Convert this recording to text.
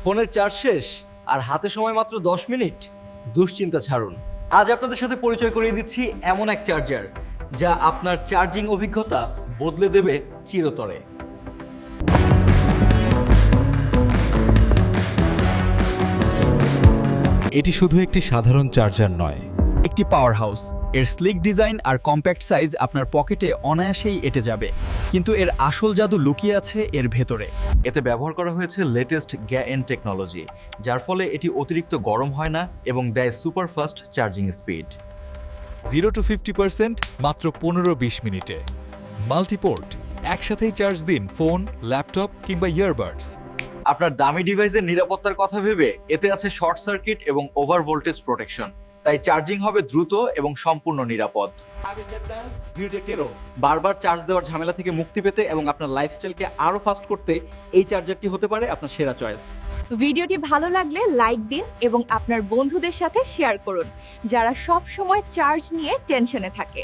ফোনের চার্জ শেষ আর হাতে সময় মাত্র 10 মিনিট? দুশ্চিন্তা ছাড়ুন। আজ আপনাদের সাথে পরিচয় করিয়ে দিচ্ছি এমন এক চার্জার যা আপনার চার্জিং অভিজ্ঞতা বদলে দেবে চিরতরে। এটি শুধু একটি সাধারণ চার্জার নয়, একটি পাওয়ার হাউস। এর স্লিক ডিজাইন আর কম্প্যাক্ট সাইজ আপনার পকেটে অনায়াসেই এঁটে যাবে, কিন্তু এর আসল জাদু লুকিয়ে আছে এর ভেতরে। এতে ব্যবহার করা হয়েছে লেটেস্ট গ্যাএন টেকনোলজি, যার ফলে এটি অতিরিক্ত গরম হয় না এবং দেয় super fast charging speed. 0 to 50% মাত্র 15-20 মিনিটে। মাল্টিপোর্ট, একসাথেই চার্জ দিন ফোন, ল্যাপটপ কিংবা ইয়ারবাডস। আপনার দামি ডিভাইসের নিরাপত্তার কথা ভেবে এতে আছে শর্ট সার্কিট এবং ওভার ভোল্টেজ প্রোটেকশন, তাই চার্জিং হবে দ্রুত এবং সম্পূর্ণ নিরাপদ। বারবার চার্জ দেওয়ার ঝামেলা থেকে মুক্তি পেতে এবং আপনার লাইফস্টাইলকে আরো ফাস্ট করতে এই চার্জারটি হতে পারে আপনার সেরা চয়েস। ভিডিওটি ভালো লাগলে লাইক দিন এবং আপনার বন্ধুদের সাথে শেয়ার করুন যারা সব সময় চার্জ নিয়ে টেনশনে থাকে।